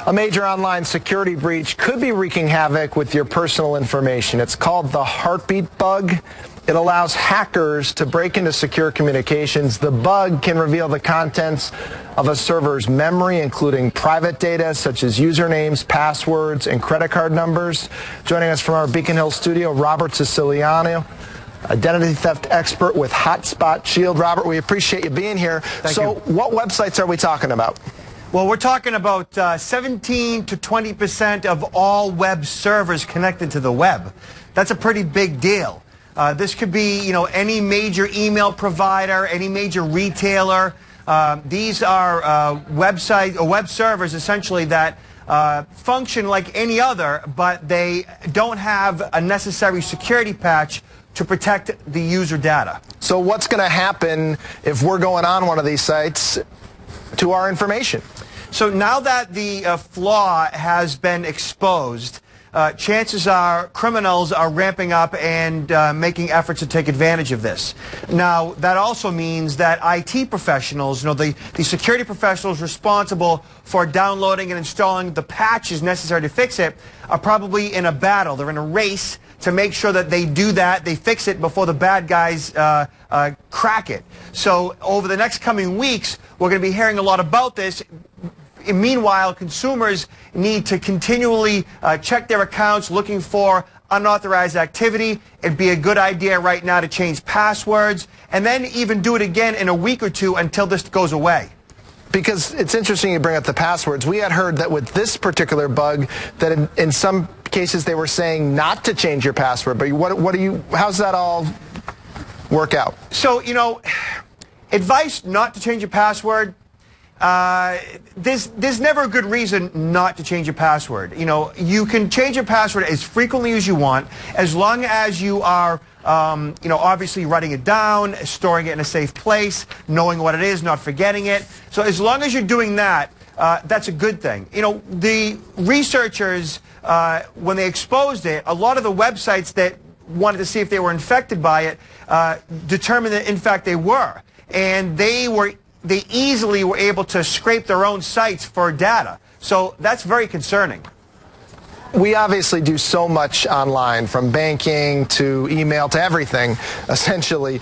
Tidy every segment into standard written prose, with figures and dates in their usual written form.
A major online security breach could be wreaking havoc with your personal information. It's called the Heartbleed bug. It allows hackers to break into secure communications. The bug can reveal the contents of a server's memory, including private data such as usernames, passwords, and credit card numbers. Joining us from our Beacon Hill studio, Robert Siciliano, identity theft expert with Hotspot Shield. Robert, we appreciate you being here. Thank you. What websites are we talking about? Well, we're talking about 17 to 20% of all web servers connected to the web. That's a pretty big deal. This could be, any major email provider, any major retailer. These are web servers essentially that function like any other, but they don't have a necessary security patch to protect the user data. So what's going to happen if we're going on one of these sites to our information? So now that the flaw has been exposed, chances are criminals are ramping up and making efforts to take advantage of this. Now, that also means that IT professionals, the security professionals responsible for downloading and installing the patches necessary to fix it, are probably in a battle. They're in a race to make sure that they do that, they fix it before the bad guys crack it. So over the next coming weeks, we're going to be hearing a lot about this. Meanwhile, consumers need to continually check their accounts looking for unauthorized activity. It'd be a good idea right now to change passwords and then even do it again in a week or two until this goes away. Because it's interesting you bring up the passwords. We had heard that with this particular bug that in some cases they were saying not to change your password. But how's that all work out? So, advice not to change your password, there's never a good reason not to change your password. You can change your password as frequently as you want, as long as you are, obviously writing it down, storing it in a safe place, knowing what it is, not forgetting it. So as long as you're doing that, that's a good thing. The researchers, when they exposed it, a lot of the websites that wanted to see if they were infected by it, determined that in fact they were. And they easily were able to scrape their own sites for data. So that's very concerning. We obviously do so much online, from banking to email to everything, essentially.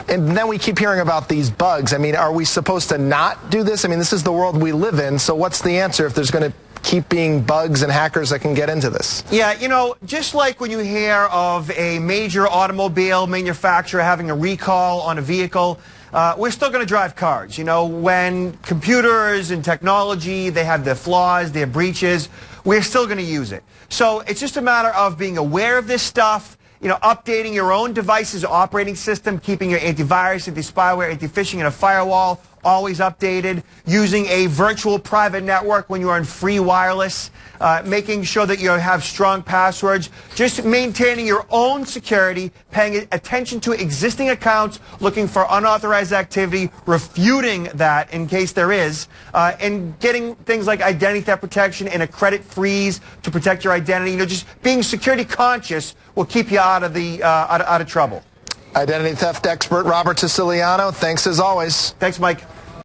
And then we keep hearing about these bugs. I mean, are we supposed to not do this? I mean, this is the world we live in. So what's the answer if there's going to keep being bugs and hackers that can get into this? Yeah, just like when you hear of a major automobile manufacturer having a recall on a vehicle, we're still going to drive cars. When computers and technology, they have their flaws, their breaches, we're still going to use it. So it's just a matter of being aware of this stuff, updating your own device's operating system, keeping your antivirus, anti-spyware, anti-phishing, and a firewall always updated, using a virtual private network when you are in free wireless, making sure that you have strong passwords, just maintaining your own security, paying attention to existing accounts, looking for unauthorized activity, refuting that in case there is, and getting things like identity theft protection and a credit freeze to protect your identity. Just being security conscious will keep you out of trouble. Identity theft expert Robert Siciliano, thanks as always. Thanks, Mike.